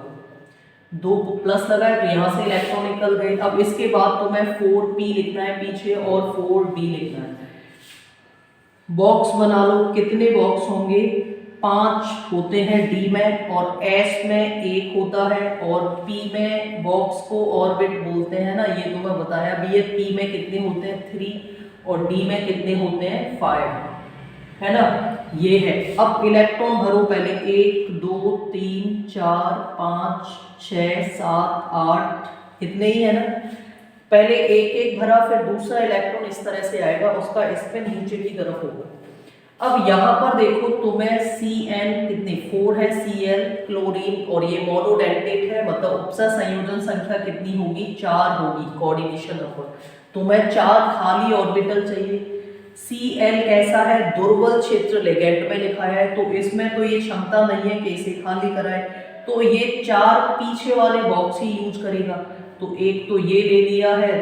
2 प्लस लगा है तो यहां से इलेक्ट्रॉन निकल गए। अब इसके बाद तुम्हें 4p लिखना है पीछे और 4d लिखना है। बॉक्स बना लो, कितने बॉक्स होंगे, 5 होते हैं डी में, और एस में 1 होता है, और पी में बॉक्स को ऑर्बिट बोलते हैं ना, ये तो मैं बताया भी है। पी में कितने होते हैं 3, और डी में कितने होते हैं 5, है ना, ये है। अब इलेक्ट्रॉन भरो पहले, 1 2 3 4 5 6 7 8, इतने ही है ना। पहले एक एक भरा, फिर दूसरा इलेक्ट्रॉन इस तरह से आएगा, उसका स्पिन नीचे की तरफ होगा। अब यहाँ पर देखो तुम्हें Cn कितने 4 है, Cl क्लोरीन, और ये मोनोडेंटेट है, मतलब उपसर्ग संयोजन संख्या कितनी होगी, 4 होगी, कोऑर्डिनेशन नंबर। तुम्हें 4 खाली ऑर्बिटल चाहिए। Cl कैसा है, दुर्बल क्षेत्र लिगेंड में लिखा है, तो इसमें तो ये क्षमता नहीं है कि इसे खाली कराए, तो ये 4 पीछे वाले बॉक्स ही यूज करेगा। तो एक तो ये ले लिया है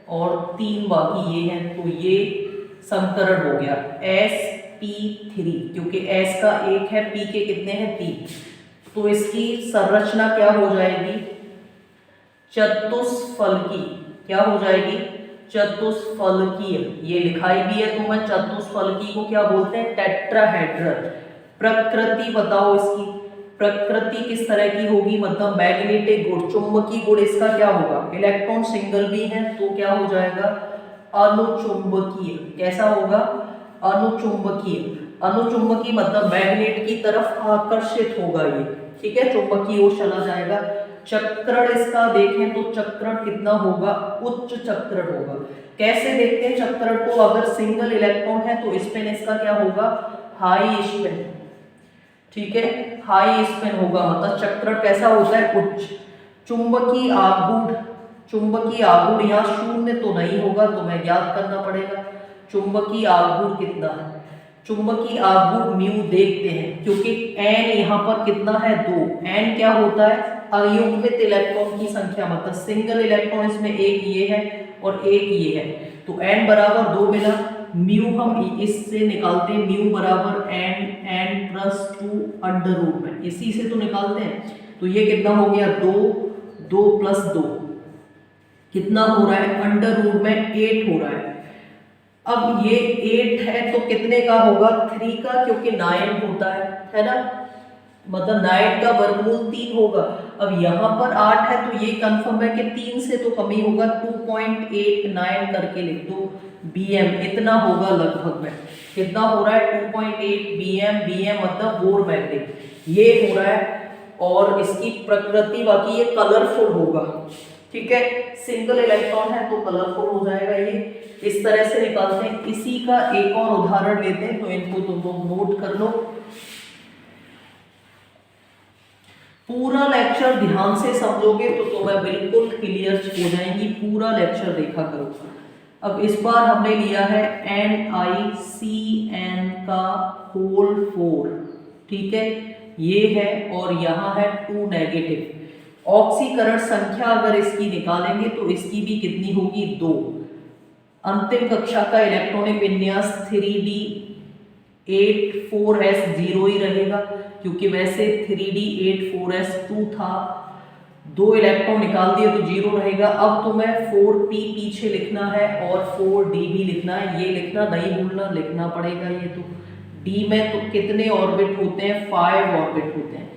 और 3 बाकी ये हैं, तो ये संकरण हो गया sp3, क्योंकि s का 1 है, p के कितने हैं 3, तो इसकी संरचना क्या हो जाएगी, चतुष्फलकी। क्या हो जाएगी, चतुष्फलकीय। ये लिखाई भी है तो मैं चतुष्फलकी को क्या बोलते हैं, टेट्राहेड्रल। प्रकृति बताओ इसकी, प्रकृति किस तरह की होगी, मतलब मैग्नेटिक गुण, चुंबकीय गुण इसका क्या होगा, इलेक्ट्रॉन सिंगल भी है तो क्या हो जाएगा, अनुचुंबकीय। कैसा होगा, अनुचुंबकीय। अनुचुंबकीय मतलब मैग्नेट की तरफ आकर्षित होगा ये, ठीक है, चुंबकीय ओर चला जाएगा। चक्रण इसका देखें तो चक्रण कितना होगा, उच्च चक्रण होगा। कैसे देखते हैं चक्रण को, अगर सिंगल इलेक्ट्रॉन है तो स्पिन इसका क्या होगा, हाई स्पिन, ठीक है, हाई स्पिन होगा, मतलब चक्रण कैसा होता है, उच्च। चुंबकीय आघूर्ण, चुंबकीय आघूर्ण यहाँ शून्य तो नहीं होगा, तो मैं ज्ञात करना पड़ेगा चुंबकीय आघूर्ण कितना है। चुंबकीय आघूर्ण म्यू देखते हैं, क्योंकि एन यहाँ पर कितना है 2, एन क्या होता है, अयुग्मित इलेक्ट्रॉन की संख्या, मतलब सिंगल इलेक्ट्रॉन इसमें एक ये है और एक ये है, तो n बराबर 2 मिला। म्यू हम इससे निकालते हैं, म्यू बराबर n प्लस 2 अंडर रूट में, इसी से तो निकालते हैं। तो ये कितना हो गया 2 प्लस 2 कितना हो रहा है, अंडर रूट में 8 हो रहा है। अब ये 8 है तो कितने का होगा, 3 का, क्योंकि 9 होता है ना, मतलब 9 का वर्गमूल 3 होगा। अब यहाँ पर 8 है तो ये कंफर्म है कि 3 से तो कम ही होगा, 2.89 करके लिख दो bm, इतना होगा लगभग में। कितना हो रहा है 2.8 bm, bm मतलब बोर मैग्नेट, ये हो रहा है। और इसकी प्रकृति बाकी ये कलरफुल होगा, ठीक है, सिंगल इलेक्ट्रॉन है तो कलरफुल हो जाएगा, ये इस तरह से निकालते हैं। इसी का एक और उदाहरण लेते हैं, तो इनको तुम लोग नोट कर लो। पूरा लेक्चर ध्यान से समझोगे तो तुम्हें बिल्कुल क्लियर हो जाएंगी, पूरा लेक्चर देखा करो। अब इस बार हमने लिया है NiCN का होल 4, ठीक है, ये है, और यहाँ है 2 नेगेटिव। ऑक्सीकरण संख्या अगर इसकी निकालेंगे तो इसकी भी कितनी होगी 2। अंतिम कक्षा का इलेक्ट्रॉनिक विन्यास 3D84S 0 ही रहेगा, क्योंकि वैसे 3D84S 2 था, 2 इलेक्ट्रॉन निकाल दिए तो 0 रहेगा। अब तुम्हें 4p पीछे लिखना है और 4d भी लिखना है, ये लिखना नहीं भूलना, लिखना पड़ेगा ये। तो d में तो कितने ऑर्बिट होते हैं, 5 ऑर्बिट होते हैं।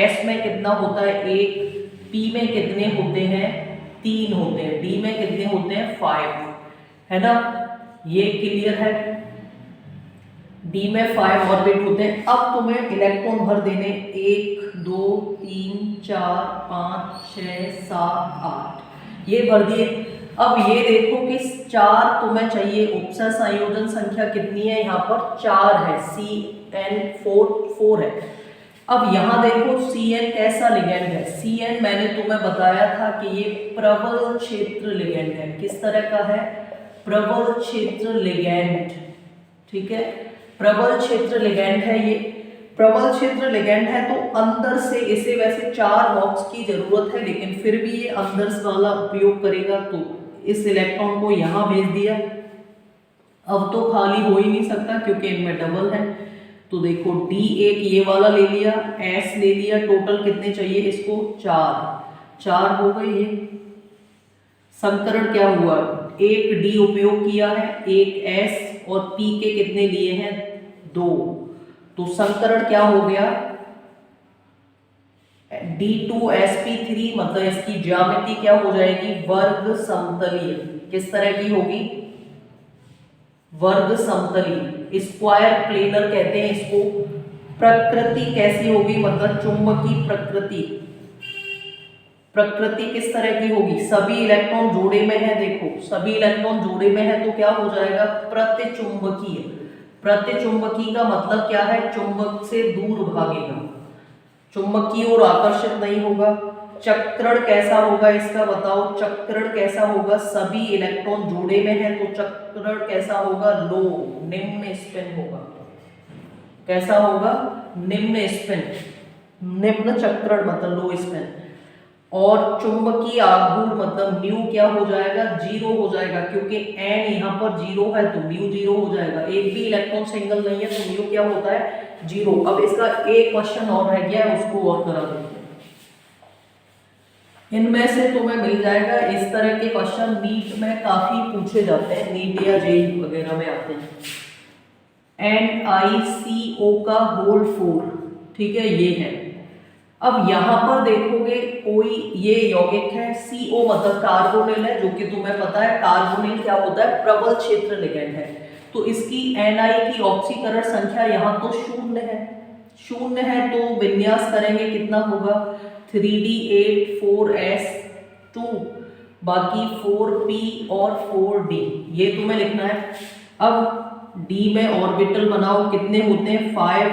s में कितना होता है 1, p में कितने होते हैं 3 होते हैं, d में कितने होते हैं 5, है ना, ये क्लियर है। d में 5 ऑर्बिट होते हैं। अब तुम्हें इलेक्ट्रॉन भर देने 1 2 3 4 5 6 7 8, ये भर दिए। अब ये देखो कि 4 तुम्हें चाहिए, उपसर्ग संयोजन संख्या कितनी है, यहाँ पर 4 है, CN4 है। अब यहाँ देखो Cn कैसा लिगेंड है, Cn मैंने तुम्हें बताया था कि ये प्रबल क्षेत्र लिगेंड है। किस तरह का है, प्रबल क्षेत्र लिगेंड, ठीक है, प्रबल क्षेत्र लिगेंड है ये। प्रबल क्षेत्र लिगेंड है तो अंदर से इसे वैसे 4 बॉक्स की जरूरत है, लेकिन फिर भी ये अंदर वाला उपयोग करेगा, तो इस इलेक्ट्रॉन को यहाँ भेज दिया। अब तो खाली हो ही नहीं सकता क्योंकि इनमें डबल है, तो देखो D एक ये वाला ले लिया, S ले लिया, टोटल कितने चाहिए इसको 4 हो गए। ये संकरण क्या हुआ, एक डी उपयोग किया है, एक एस और पी के कितने लिए हैं 2, तो संकरण क्या हो गया D2sp3, मतलब इसकी ज्यामिति क्या हो जाएगी वर्ग समतलीय। किस तरह की होगी वर्ग समतलीय, स्क्वायर प्लेनर कहते हैं इसको। प्रकृति कैसी होगी मतलब चुंबकीय प्रकृति, प्रकृति किस तरह की होगी सभी इलेक्ट्रॉन जोड़े में है, देखो सभी इलेक्ट्रॉन जोड़े में है तो क्या हो जाएगा प्रतिचुंबकीय। प्रतिचुंबकीय का मतलब क्या है चुंबक से दूर भागेगा, चुंबक की ओर आकर्षित नहीं होगा। चक्रण कैसा होगा इसका बताओ, चक्रण कैसा होगा सभी इलेक्ट्रॉन जोड़े में है तो चक्रण कैसा होगा लो निम्न स्पिन होगा। कैसा होगा निम्न स्पिन, निम्न चक्रण मतलब लो स्पिन। और चुंबकीय आघूर्ण मतलब न्यू क्या हो जाएगा 0 हो जाएगा, क्योंकि एन यहाँ पर 0 है तो न्यू 0 हो जाएगा। एक भी इलेक्ट्रॉन सिंगल नहीं है तो न्यू क्या होता है 0। अब इसका एक क्वेश्चन और रह गया है उसको और करा देते हैं। इनमें से तुम्हें मिल जाएगा इस तरह के क्वेश्चन नीट में काफी पूछे जाते हैं, नीट या जेईई वगैरह में आते हैं। NiCO का होल 4, ठीक है ये है। अब यहां पर देखोगे कोई ये यौगिक है CO मतलब कार्बोनिल है, जो कि तुम्हें पता है कार्बोनिल क्या होता है प्रबल क्षेत्र लिगैंड है। तो इसकी Ni की ऑक्सीकरण संख्या यहाँ तो 0 है, 0 है तो विन्यास करेंगे कितना होगा 3D8 4S2 बाकी 4P और 4D, ये तुम्हें लिखना है। अब D में ऑर्बिटल बनाओ, कितने होते हैं 5,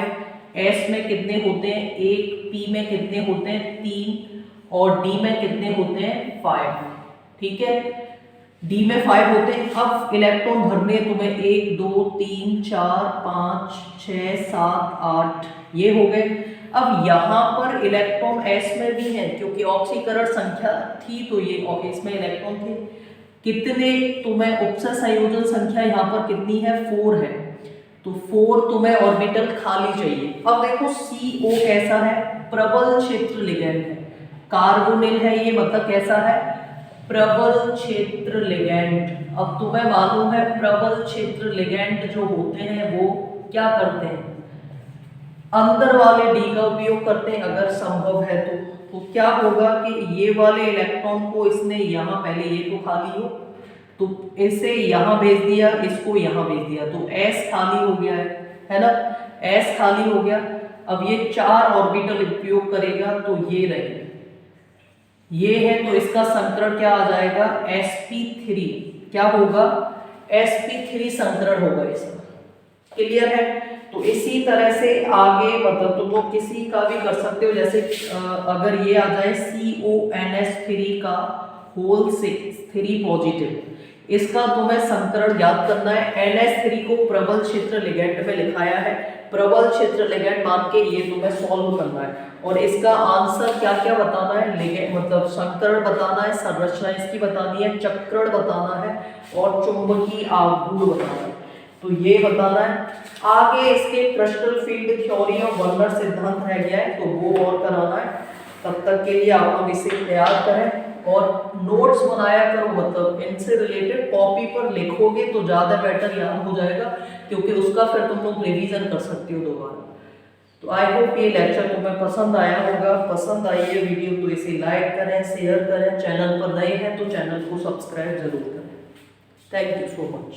S में कितने होते हैं 1, P में कितने होते हैं 3 और D में कितने होते हैं 5, ठीक है D में 5 होते हैं। अब इलेक्ट्रॉन भरने तुम्हें 1 2 3 4 5 6 7 8 ये हो गए। अब यहाँ पर इलेक्ट्रॉन S में भी है क्योंकि ऑक्सीकरण संख्या थी तो ये इसमें इलेक्ट्रॉन थे। कितने तुम्हें उपसर्ग संयोजन संख्या यहाँ पर कितनी है 4 है, तो 4 तुम्हें ऑर्बिटल खाली चाहिए। अब देखो CO कैसा है प्रबल क्षेत्र लिगैंड है, कार्बोनिल है ये मतलब कैसा है प्रबल क्षेत्र लिगैंड। अब तुम्हें मालूम है प्रबल क्षेत्र लिगैंड जो होते हैं वो क्या करते हैं अंदर वाले D का उपयोग करते हैं अगर संभव है तो क्या होगा कि ये वाले इलेक्ट्रॉन को इसने यहाँ पहले ये तो खाली हो तो इसे यहाँ भेज दिया, इसको यहाँ भेज दिया तो S खाली हो गया है ना, S खाली हो गया। अब ये 4 ऑर्बिटल उपयोग करेगा तो ये रहे ये है तो इसका संकरण क्या आ जाएगा sp3, क्या होगा sp3 संकरण होगा इसका। क्लियर है, तो इसी तरह से आगे मतलब तुम लोग किसी का भी कर सकते हो, जैसे अगर ये आ जाए CONS3 का होल 3 पॉजिटिव, इसका तुम्हें संकरण याद करना है। NS3 को प्रबल क्षेत्र लिगैंड में लिखाया है, प्रबल क्षेत्र लिगैंड मान के ये तुम्हें सॉल्व करना है और इसका आंसर क्या क्या बताना है लिगैंड मतलब संकरण बताना है, संरचना इसकी बतानी है, चक्रण बताना है और चुंबकीय आघूर्ण बताना है, तो ये बताना है। आगे इसके क्रिस्टल फील्ड थ्योरी और वर्नर सिद्धांत रह गया है तो वो और कराना है। तब तक के लिए आप लोग इसे तैयार करें और नोट्स बनाया करो, मतलब इनसे रिलेटेड कॉपी पर लिखोगे तो ज़्यादा बेटर याद हो जाएगा क्योंकि उसका फिर तुम लोग रिवीजन कर सकते हो दोबारा। तो आई होप ये लेक्चर तुम्हें पसंद आया होगा, पसंद आई है वीडियो तो इसे लाइक करें, शेयर करें, चैनल पर नए हैं तो चैनल को सब्सक्राइब जरूर करें। Thank you so much.